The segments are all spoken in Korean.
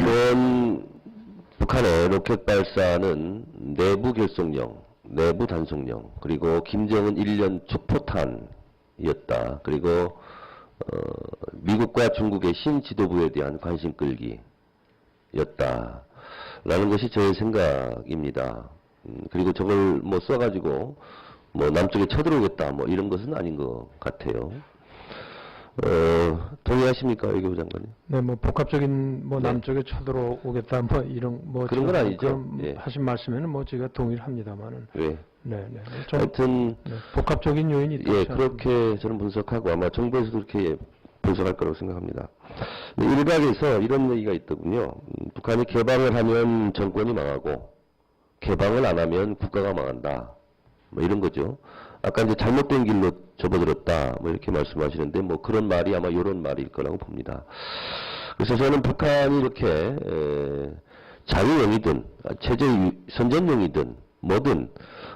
이번 북한의 로켓 발사는 내부 결속령, 내부 단속령, 그리고 김정은 1년 축포탄이었다. 그리고 미국과 중국의 신지도부에 대한 관심 끌기였다. 라는 것이 저의 생각입니다. 그리고 저걸 뭐 써가지고 뭐 남쪽에 쳐들어오겠다 뭐 이런 것은 아닌 것 같아요. 동의하십니까, 외교부 장관님? 네, 뭐 복합적인 뭐 네. 남쪽에 쳐들어오겠다 뭐 이런 뭐 그런 건 아니죠. 그런 예. 하신 말씀에는 뭐 제가 동의를 합니다만은. 왜? 네, 네. 좀 하여튼 네, 복합적인 요인이 있다. 예, 그렇게 저는 분석하고 아마 정부에서도 그렇게 분석할 거라고 생각합니다. 일각에서 이런 얘기가 있더군요. 북한이 개방을 하면 정권이 망하고 개방을 안 하면 국가가 망한다. 뭐 이런 거죠. 아까 이제 잘못된 길로 접어들었다. 뭐 이렇게 말씀하시는데 뭐 그런 말이 아마 이런 말일 거라고 봅니다. 그래서 저는 북한이 이렇게 자유용이든 체제 선전용이든 뭐든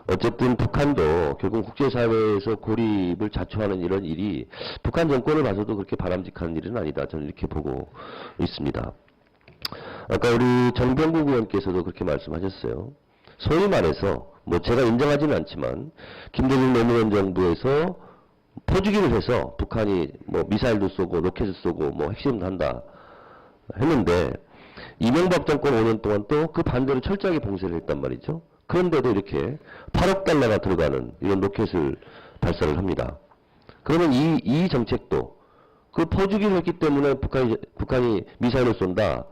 어쨌든 북한도 결국 국제사회에서 고립을 자초하는 이런 일이 북한 정권을 봐서도 그렇게 바람직한 일은 아니다. 저는 이렇게 보고 있습니다. 아까 우리 정병국 의원께서도 그렇게 말씀하셨어요. 소위 말해서 뭐 제가 인정하지는 않지만 김대중 노무현 정부에서 포주기를 해서 북한이 뭐 미사일도 쏘고 로켓을 쏘고 뭐 핵실험도 한다 했는데 이명박 정권 5년 동안 또 그 반대로 철저하게 봉쇄를 했단 말이죠. 그런데도 이렇게 8억 달러가 들어가는 이런 로켓을 발사를 합니다. 그러면 이 정책도 그 포주기를 했기 때문에 북한이 미사일을 쏜다.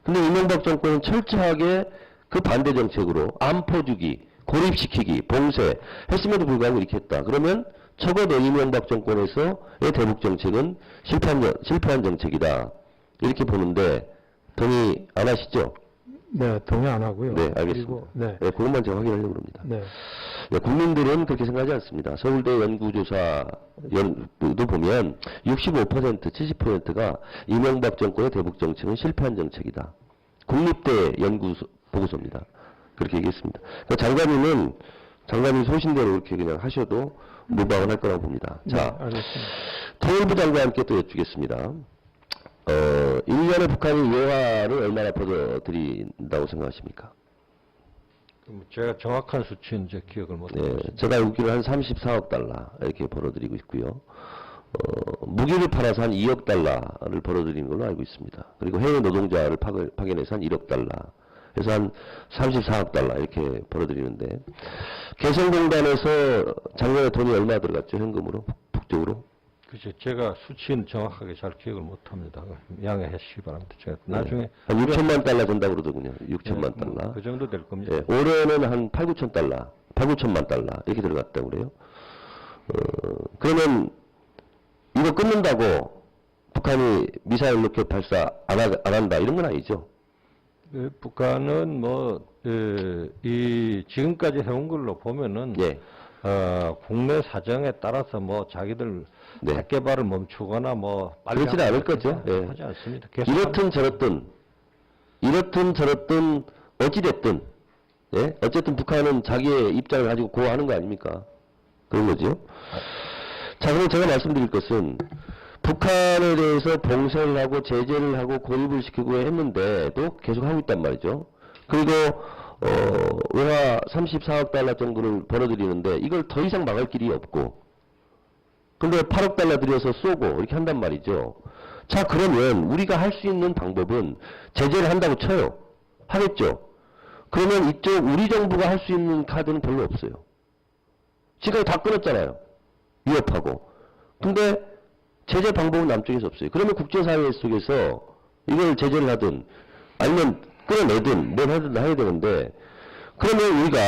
근데 이명박 정권은 철저하게 그 반대 정책으로 안포주기, 고립시키기, 봉쇄 했음에도 불구하고 이렇게 했다. 그러면 적어도 이명박 정권에서의 대북 정책은 실패한 정책이다. 이렇게 보는데 동의 안 하시죠? 네, 동의 안 하고요. 네, 알겠습니다. 그리고, 네. 네, 그것만 제가 확인하려고 합니다. 네. 네, 국민들은 그렇게 생각하지 않습니다. 서울대 연구조사도 보면 65%, 70%가 이명박 정권의 대북 정책은 실패한 정책이다. 국립대 연구 보고서입니다. 그렇게 얘기했습니다. 그러니까 장관님 소신대로 이렇게 그냥 하셔도 무방을 할 거라고 봅니다. 네, 자, 알겠습니다. 통일부 장관님께 또 여쭙겠습니다. 1년에 북한이 외화를 얼마나 벌어들인다고 생각하십니까? 제가 정확한 수치는 이제 기억을 못하고 네, 있습니다. 제가 알기로 한 34억 달러 이렇게 벌어들이고 있고요. 무기를 팔아서 한 2억 달러를 벌어들이는 걸로 알고 있습니다. 그리고 해외 노동자를 파견해서 한 1억 달러. 그래서 한 34억 달러 이렇게 벌어들이는데 개성공단에서 작년에 돈이 얼마 들어갔죠? 현금으로? 북쪽으로? 그죠. 제가 수치는 정확하게 잘 기억을 못합니다. 양해해 주시기 바랍니다. 제가 나중에 네. 한 6천만 달러 된다고 그러더군요. 6천만 달러. 그 정도 될 겁니다. 예, 올해는 한 8, 9천 달러, 8, 9천만 달러 이렇게 들어갔다고 그래요. 그러면 이거 끊는다고 북한이 미사일 로켓 발사 안 한다 이런 건 아니죠? 북한은 이 지금까지 해온 걸로 보면은 예. 국내 사정에 따라서 뭐 자기들 네. 핵 개발을 멈추거나 뭐 빨리 그렇지는 않을 하거나 거죠. 예. 하지 않습니다. 계속 이렇든 저렇든 어찌됐든 예? 어쨌든 북한은 자기의 입장을 가지고 고하는 거 아닙니까? 그런 거죠. 자, 그럼 제가 말씀드릴 것은 북한에 대해서 봉쇄를 하고 제재를 하고 고립을 시키고 했는데도 계속 하고 있단 말이죠. 그리고 외화 34억 달러 정도를 벌어들이는데 이걸 더 이상 막을 길이 없고 근데 8억 달러 들여서 쏘고 이렇게 한단 말이죠. 자, 그러면 우리가 할 수 있는 방법은 제재를 한다고 쳐요. 하겠죠. 그러면 이쪽 우리 정부가 할 수 있는 카드는 별로 없어요. 지금까지 다 끊었잖아요. 위협하고. 근데 제재 방법은 남쪽에서 없어요. 그러면 국제사회 속에서 이걸 제재를 하든 아니면 끌어내든 뭘 하든 해야 되는데 그러면 우리가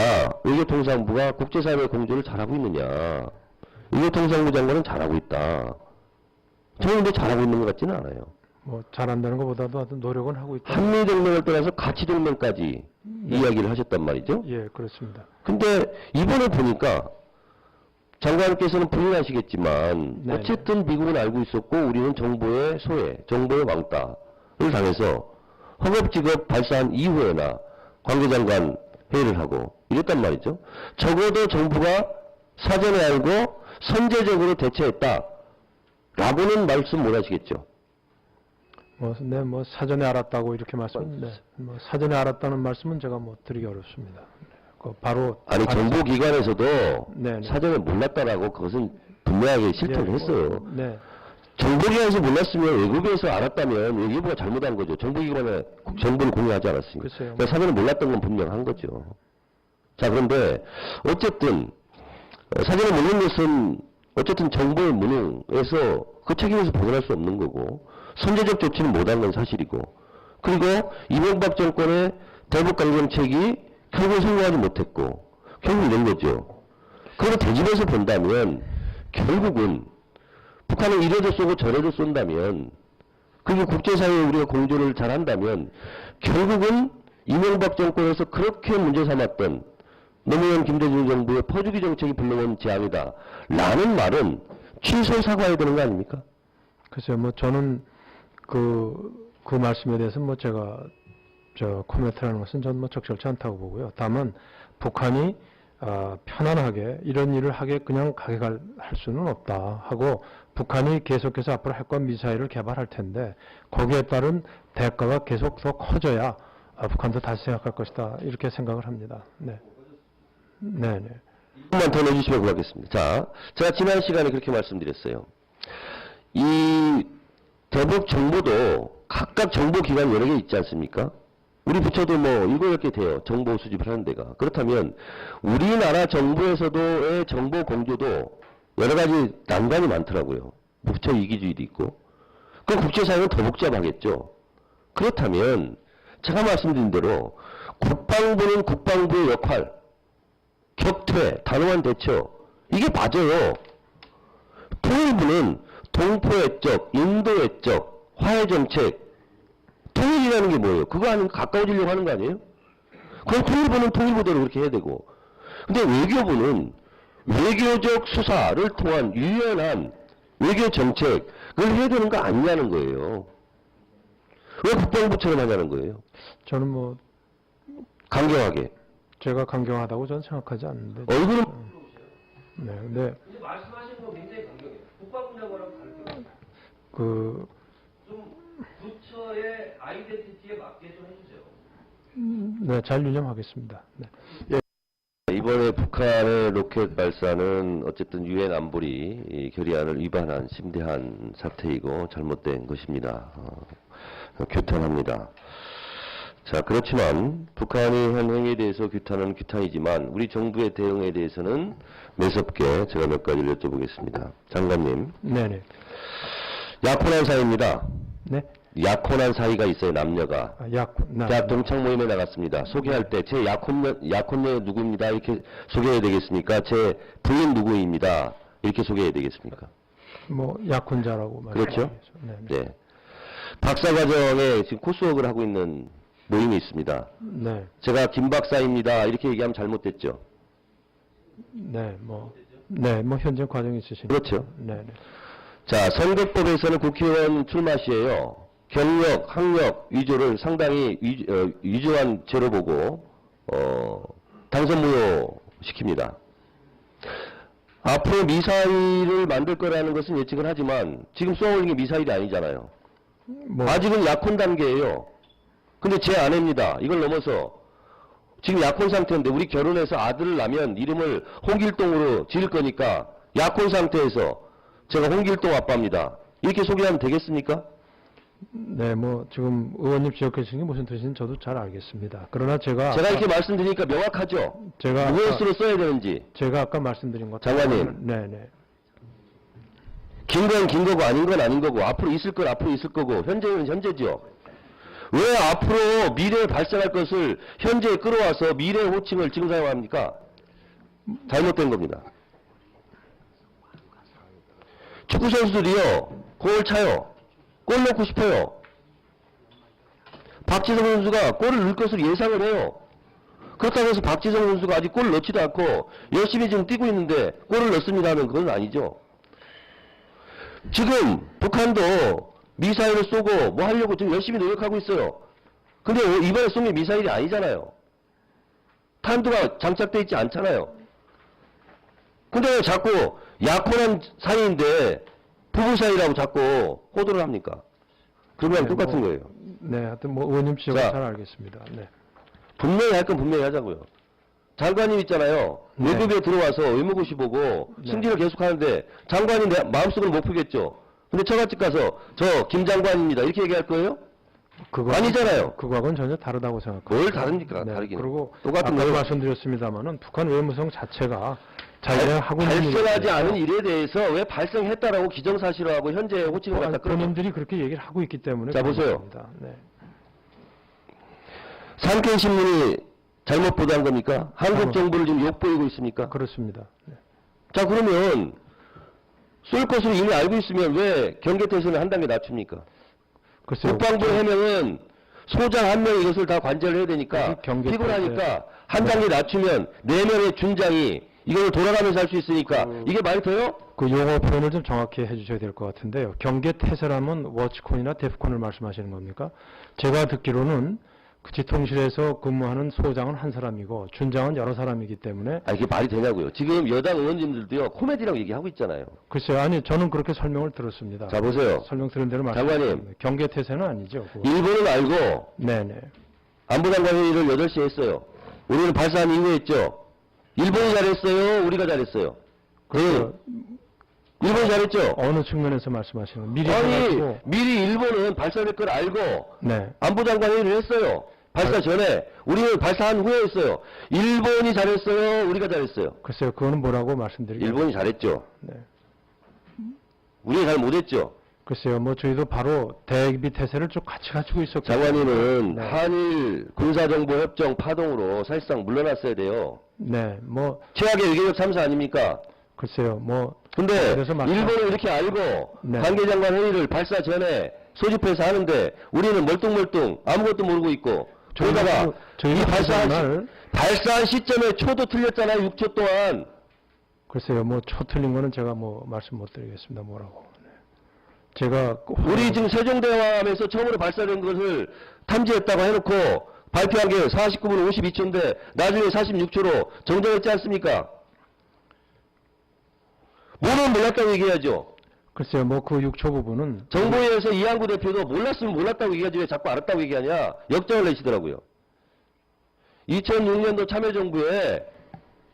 외교통상부가 국제사회 공조를 잘하고 있느냐. 외교통상부 장관은 잘하고 있다. 저는 근데 잘하고 있는 것 같지는 않아요. 뭐 잘한다는 것보다도 하여튼 노력은 하고 있다. 한미동맹을 떠나서 가치동맹까지 이야기를 하셨단 말이죠. 예, 그렇습니다. 근데 이번에 보니까 장관께서는 부인하시겠지만 네. 어쨌든 미국은 알고 있었고 우리는 정보의 소외, 정보의 왕따를 당해서 허겁지겁 발사한 이후에나 관계장관 회의를 하고 이랬단 말이죠. 적어도 정부가 사전에 알고 선제적으로 대처했다 라고는 말씀 못 하시겠죠. 뭐 사전에 알았다고 이렇게 뭐 사전에 알았다는 말씀은 제가 뭐 드리기 어렵습니다. 바로 아니 정보기관에서도 네. 사전에 몰랐다라고 그것은 분명하게 실토를 예, 했어요. 네. 정보기관에서 몰랐으면 외국에서 알았다면 외교부가 잘못한 거죠. 정보기관에 정보를 공유하지 않았으니까. 글쎄요. 그러니까 사전에 몰랐던 건 분명한 거죠. 자, 그런데 어쨌든 사전에 모르는 것은 어쨌든 정보의 무능에서 그 책임에서 벗어날 수 없는 거고 선제적 조치는 못한 건 사실이고 그리고 이명박 정권의 대북 강경책이 결국 성공하지 못했고 결국 이런 거죠. 그리고 대집에서 본다면 결국은 북한은 이래도 쏘고 저래도 쏜다면 그리고 국제사회에 우리가 공조를 잘한다면 결국은 이명박 정권에서 그렇게 문제 삼았던 노무현 김대중 정부의 퍼주기 정책이 불러온 재앙이다 라는 말은 취소 사과해야 되는 거 아닙니까? 글쎄요, 뭐 저는 그 말씀에 대해서 뭐 제가 코멘트라는 것은 저는 뭐 적절치 않다고 보고요. 다만 북한이 편안하게 이런 일을 하게 그냥 가게 할 수는 없다 하고 북한이 계속해서 앞으로 핵과 미사일을 개발할 텐데 거기에 따른 대가가 계속 더 커져야 북한도 다시 생각할 것이다 이렇게 생각을 합니다. 네. 네. 조금만 더 내주시면 고맙겠습니다. 자, 제가 지난 시간에 그렇게 말씀드렸어요. 이 대북 정보도 각각 정보기관 여러 개 있지 않습니까? 우리 부처도 뭐 7개 돼요. 정보 수집을 하는 데가. 그렇다면 우리나라 정부에서도의 정보 공조도 여러 가지 난관이 많더라고요. 부처 이기주의도 있고. 그럼 국제사회는 더 복잡하겠죠. 그렇다면 제가 말씀드린 대로 국방부는 국방부의 역할, 격퇴, 단호한 대처 이게 맞아요. 통일부는 동포애적, 인도애적, 화해정책 통일이라는 게 뭐예요? 그거 아니면 가까워지려고 하는 거 아니에요? 그럼 통일부는 통일부대로 그렇게 해야 되고 근데 외교부는 외교적 수사를 통한 유연한 외교 정책을 해야 되는 거 아니냐는 거예요. 왜 국방부처럼 하냐는 거예요. 저는 뭐 강경하게. 제가 강경하다고 저는 생각하지 않는데. 얼굴은 네, 근데 근데 말씀하시는 거 굉장히 강경해요. 국방부장관하고 다르게 좀 부처의 아이덴티티에 맞게 좀 해주세요. 네, 잘 유념하겠습니다. 네. 이번에 북한의 로켓 발사는 어쨌든 유엔 안보리 이 결의안을 위반한 심대한 사태이고 잘못된 것입니다. 규탄합니다. 자, 그렇지만 북한이 한 행위에 대해서 규탄은 규탄이지만 우리 정부의 대응에 대해서는 매섭게 제가 몇 가지를 여쭤보겠습니다. 장관님, 네네. 약혼한 사이입니다. 네. 약혼한 사이가 있어요, 남녀가. 대학 동창 모임에 나갔습니다. 소개할 때 제 약혼녀 누구입니다. 이렇게 소개해야 되겠습니까? 제 부인 누구입니다. 이렇게 소개해야 되겠습니까? 뭐 약혼자라고 그렇죠? 말씀하시죠. 네네. 네. 박사과정에 지금 코스웍을 하고 있는 모임이 있습니다. 네. 제가 김 박사입니다. 이렇게 얘기하면 잘못됐죠. 네, 뭐 현재 과정이 있으시니까. 그렇죠. 네네. 자, 선거법에서는 국회의원 출마 시에요. 경력, 학력 위조를 상당히 위조한 죄로 보고 당선 무효시킵니다. 앞으로 미사일을 만들 거라는 것은 예측을 하지만 지금 쏘아올린 게 미사일이 아니잖아요. 뭐 아직은 약혼 단계예요. 근데 제 아내입니다. 이걸 넘어서 지금 약혼 상태인데 우리 결혼해서 아들을 낳으면 이름을 홍길동으로 지을 거니까 약혼 상태에서 제가 홍길동 아빠입니다. 이렇게 소개하면 되겠습니까? 네, 뭐 지금 의원님 지적하신 게 무슨 뜻인지 저도 잘 알겠습니다. 그러나 제가 이렇게 말씀드리니까 명확하죠? 제가 무엇으로 써야 되는지. 제가 아까 말씀드린 것 장관님. 네네. 긴 건 긴 거고 아닌 건 아닌 거고 앞으로 있을 건 앞으로 있을 거고 현재는 현재죠. 왜 앞으로 미래에 발생할 것을 현재에 끌어와서 미래의 호칭을 지금 사용합니까? 잘못된 겁니다. 축구 선수들이요, 골 차요. 골 넣고 싶어요. 박지성 선수가 골을 넣을 것을 예상을 해요. 그렇다고 해서 박지성 선수가 아직 골을 넣지도 않고 열심히 지금 뛰고 있는데 골을 넣습니다 하면 그건 아니죠. 지금 북한도 미사일을 쏘고 뭐 하려고 지금 열심히 노력하고 있어요. 근데 이번에 쏜 게 미사일이 아니잖아요. 탄두가 장착되어 있지 않잖아요. 근데 왜 자꾸 약혼한 사이인데 부부 사이라고 자꾸 호도를 합니까? 그거랑 네, 똑같은 뭐, 거예요. 네, 하여튼 뭐 의원님 지적을 자. 잘 알겠습니다. 네. 분명히 할 건 분명히 하자고요. 장관님 있잖아요. 네. 외국에 들어와서 의무고시 보고 네. 승진을 계속 하는데 장관이 내 마음속으로 못 풀겠죠. 근데 처갓집 가서 저 김 장관입니다. 이렇게 얘기할 거예요? 아니잖아요. 그거하고는 전혀 다르다고 생각합니다. 뭘 다릅니까? 다르기는. 그리고 똑같은 아까 거예요. 말씀드렸습니다마는 북한 외무성 자체가 자기가 하고 있는 일에 발생하지 대해서 않은 일에 대해서 왜 발생했다라고 기정사실화하고 현재 호칭을 갖다 끌어. 본인들이 그렇게 얘기를 하고 있기 때문에 자, 그런 보세요. 겁니다. 네. 산케이신문이 잘못 보도한 겁니까? 한국 정부를 지금 욕보이고 있습니까? 그렇습니다. 네. 자, 그러면 쏠 것을 이미 알고 있으면 왜 경계태세는 한 단계 낮춥니까? 글쎄요. 국방부 해명은 소장 한 명이 이것을 다 관제를 해야 되니까 그래서 경계태세. 피곤하니까 한 단계 낮추면 4명의 준장이 이걸 돌아가면서 할 수 있으니까 이게 말이 돼요? 그 용어 표현을 좀 정확히 해주셔야 될 것 같은데요. 경계 태세라면 워치콘이나 데프콘을 말씀하시는 겁니까? 제가 듣기로는 그 지통실에서 근무하는 소장은 한 사람이고 준장은 여러 사람이기 때문에 아, 이게 말이 되냐고요. 지금 여당 의원님들도요, 코미디라고 얘기하고 있잖아요. 글쎄요. 아니 저는 그렇게 설명을 들었습니다. 자, 보세요. 설명 들은 대로 장관님. 말씀드립니다. 경계 태세는 아니죠. 그거. 일본은 알고 네네. 안보장관 회의를 8시에 했어요. 우리는 발사한 이후에 했죠. 일본이 잘했어요? 우리가 잘했어요? 그래서 일본이 잘했죠? 어느 측면에서 말씀하시는 거예요? 미리 아니, 해가지고 미리 일본은 발사될 걸 알고 네. 안보장관 회의를 했어요. 발사 전에. 우리는 발사한 후에 했어요. 일본이 잘했어요? 우리가 잘했어요? 글쎄요. 그거는 뭐라고 말씀드리겠습니다. 일본이 잘했죠. 네. 우리가 잘 못했죠. 글쎄요. 뭐 저희도 바로 대비 태세를 쭉 같이 가지고 있었고 장관님은 네. 한일 군사정보협정 파동으로 사실상 물러났어야 돼요. 네. 뭐 최악의 외교적 참사 아닙니까? 글쎄요. 뭐 근데 그래서 말씀- 일본은 이렇게 알고 네. 관계장관 회의를 발사 전에 소집해서 하는데 우리는 멀뚱멀뚱 아무것도 모르고 있고 저기다가 저희는 이 정말 발사한 시점에 초도 틀렸잖아요. 6초 동안. 글쎄요. 뭐 초 틀린 거는 제가 뭐 말씀 못 드리겠습니다. 뭐라고. 네. 제가 우리 지금 세종대왕함에서 처음으로 발사된 것을 탐지했다고 해놓고 발표한 게 49분 52초인데 나중에 46초로 정정했지 않습니까? 뭐는 몰랐다고 얘기해야죠. 글쎄요. 뭐 그 6초 부분은 정보위에서 이한구 대표도 몰랐으면 몰랐다고 얘기하지 왜 자꾸 알았다고 얘기하냐 역정을 내시더라고요. 2006년도 참여정부에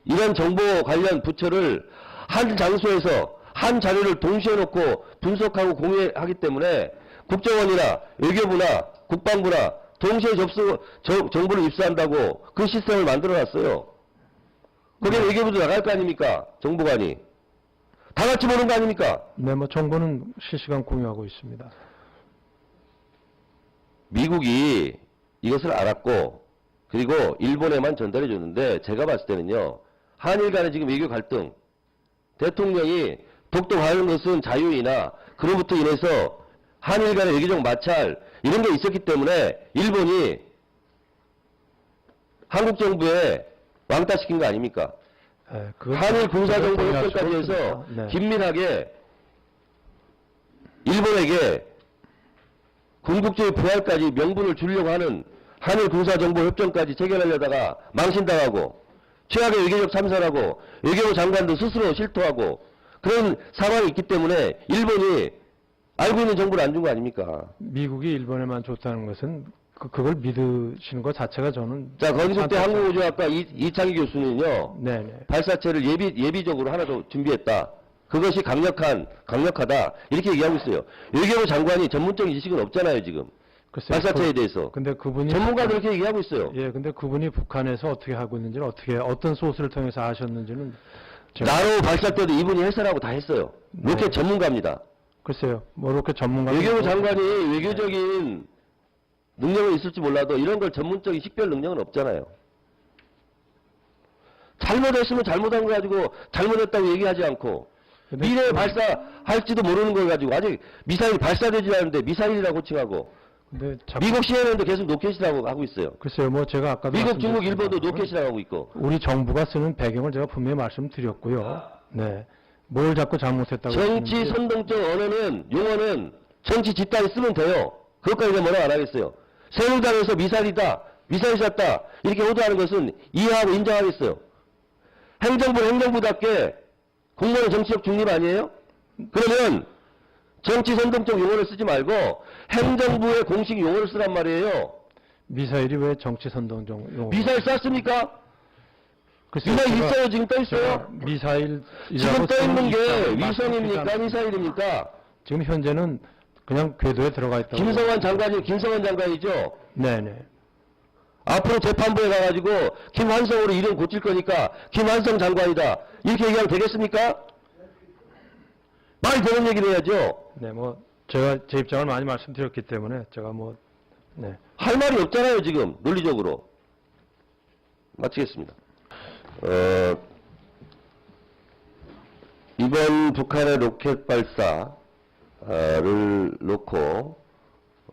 이런 정보 관련 부처를 한 장소에서 한 자료를 동시에 놓고 분석하고 공유하기 때문에 국정원이나 외교부나 국방부나 동시에 정보를 입수한다고 그 시스템을 만들어놨어요. 거기에 외교부도 나갈 거 아닙니까? 정보관이. 다 같이 보는 거 아닙니까? 네, 뭐 정보는 실시간 공유하고 있습니다. 미국이 이것을 알았고 그리고 일본에만 전달해 줬는데 제가 봤을 때는요. 한일 간의 지금 외교 갈등 대통령이 독도하는 것은 자유이나 그로부터 인해서 한일 간의 외교적 마찰 이런 게 있었기 때문에 일본이 한국 정부에 왕따시킨 거 아닙니까? 네, 그건 한일 군사정보 동의할 협정까지 수가 해서 없습니다. 네. 긴밀하게 일본에게 군국주의 부활까지 명분을 주려고 하는 한일 군사정보 협정까지 체결하려다가 망신당하고 최악의 외교적 참사라고 외교부 장관도 스스로 실토하고 그런 상황이 있기 때문에 일본이 알고 있는 정보를 안 준 거 아닙니까? 미국이 일본에만 줬다는 것은 그걸 믿으시는 것 자체가 저는 자, 건국대 참- 항공우주학과 이창희 교수는요. 네네. 발사체를 예비적으로 하나 더 준비했다. 그것이 강력하다. 이렇게 얘기하고 있어요. 외교부 장관이 전문적인 지식은 없잖아요, 지금. 글쎄요, 발사체에 대해서. 근데 그분이 전문가들 이렇게 얘기하고 있어요. 예, 근데 그분이 북한에서 어떻게 하고 있는지는 어떤 소스를 통해서 아셨는지는 제가 나로 발사 때도 이분이 해설하고 다 했어요. 네. 로켓 전문가입니다. 글쎄요, 뭐 이렇게 전문가 외교부 장관이 외교적인 능력은 있을지 몰라도 이런 걸 전문적인 식별 능력은 없잖아요. 잘못했으면 잘못한 거 가지고 잘못했다고 얘기하지 않고 근데 미래에 발사할지도 모르는 걸 가지고 아직 미사일이 발사되지 않는데 미사일이라고 호칭하고 근데 미국 CNN도 계속 로켓이라고 하고 있어요. 글쎄요, 뭐 제가 아까도 미국, 중국, 말씀드렸습니다만 일본도 로켓이라고 하고 있고. 우리 정부가 쓰는 배경을 제가 분명히 말씀드렸고요. 네, 뭘 자꾸 잘못했다고 정치 하시는지. 선동적 언어는 용어는 정치 집단이 쓰면 돼요. 그것까지 내가 뭐라고 안 하겠어요. 새누리당에서 미사일이다, 미사일 쐈다 이렇게 호도하는 것은 이해하고 인정하겠어요. 행정부는 행정부답게 공무원은 정치적 중립 아니에요? 그러면 정치 선동적 용어를 쓰지 말고 행정부의 공식 용어를 쓰란 말이에요. 미사일이 왜 정치 선동종 용어? 미사일 쐈습니까? 글쎄요, 미사일 제가- 있어요. 지금 떠 제가 있어요. 미사일 지금 떠 있는 게 위성입니까? 미사일입니까? 지금 현재는 그냥 궤도에 들어가 있다고. 김성환 장관이죠. 네네. 앞으로 재판부에 가가지고 김환성으로 이름 고칠 거니까 김환성 장관이다. 이렇게 얘기하면 되겠습니까? 말 되는 얘기를 해야죠. 네, 뭐 제가 제 입장을 많이 말씀드렸기 때문에 제가 뭐 네. 할 말이 없잖아요, 지금 논리적으로. 마치겠습니다. 이번 북한의 로켓 발사를 놓고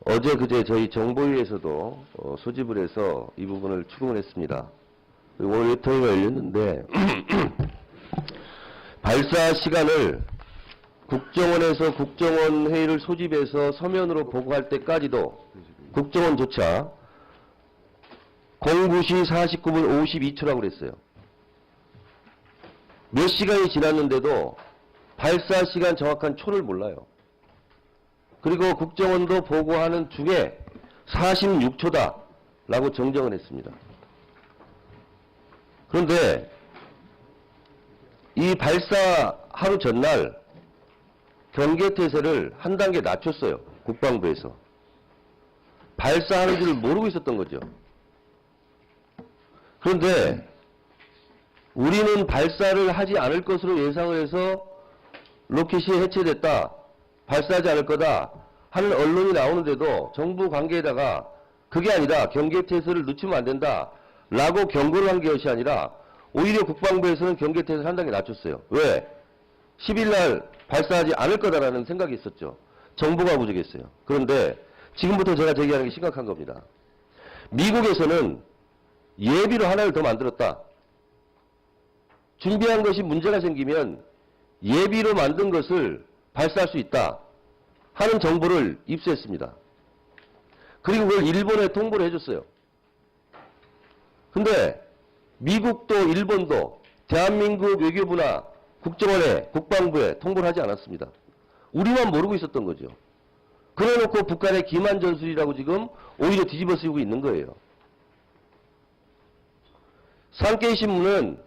어제 그제 저희 정보위에서도 소집을 해서 이 부분을 추궁을 했습니다. 그리고 오늘 외통위가 열렸는데 발사 시간을 국정원에서 국정원 회의를 소집해서 서면으로 보고할 때까지도 국정원조차 09시 49분 52초라고 그랬어요. 몇 시간이 지났는데도 발사 시간 정확한 초를 몰라요. 그리고 국정원도 보고하는 중에 46초다 라고 정정을 했습니다. 그런데 이 발사 하루 전날 경계태세를 한 단계 낮췄어요. 국방부에서. 발사하는 줄을 모르고 있었던 거죠. 그런데 우리는 발사를 하지 않을 것으로 예상을 해서 로켓이 해체됐다. 발사하지 않을 거다 하는 언론이 나오는데도 정부 관계에다가 그게 아니다. 경계태세를 늦추면 안 된다. 라고 경고를 한 것이 아니라 오히려 국방부에서는 경계태세를 한 단계 낮췄어요. 왜? 10일 날 발사하지 않을 거다라는 생각이 있었죠. 정보가 부족했어요. 그런데 지금부터 제가 제기하는 게 심각한 겁니다. 미국에서는 예비로 하나를 더 만들었다. 준비한 것이 문제가 생기면 예비로 만든 것을 발사할 수 있다 하는 정보를 입수했습니다. 그리고 그걸 일본에 통보를 해줬어요. 근데 미국도 일본도 대한민국 외교부나 국정원에 국방부에 통보를 하지 않았습니다. 우리만 모르고 있었던 거죠. 그래놓고 북한의 기만 전술이라고 지금 오히려 뒤집어 쓰이고 있는 거예요. 산케이 신문은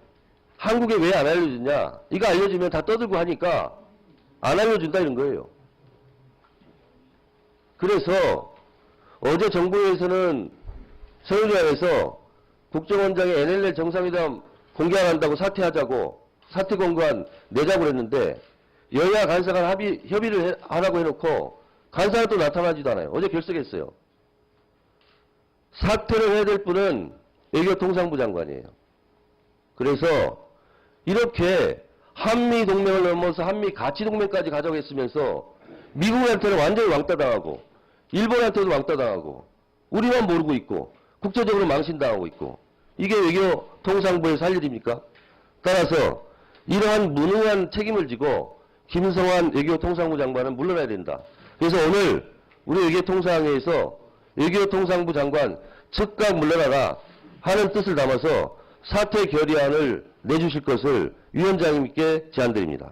한국에 왜 안 알려주냐? 이거 알려주면 다 떠들고 하니까 안 알려준다 이런 거예요. 그래서 어제 정부에서는 서울대학에서 국정원장의 NLL 정상회담 공개 안 한다고 사퇴하자고 사퇴 공고안 내자고 했는데 여야 간사가 협의를 하라고 해놓고 간사가 또 나타나지도 않아요. 어제 결석했어요. 사퇴를 해야 될 분은 외교통상부 장관이에요. 그래서 이렇게 한미 동맹을 넘어서 한미 가치 동맹까지 가져가겠으면서 미국한테는 완전히 왕따당하고 일본한테도 왕따당하고 우리만 모르고 있고 국제적으로 망신당하고 있고 이게 외교통상부에서 할 일입니까? 따라서 이러한 무능한 책임을 지고 김성환 외교통상부 장관은 물러나야 된다. 그래서 오늘 우리 외교통상회에서 외교통상부 장관 즉각 물러나라 하는 뜻을 담아서 사퇴 결의안을 내주실 것을 위원장님께 제안드립니다.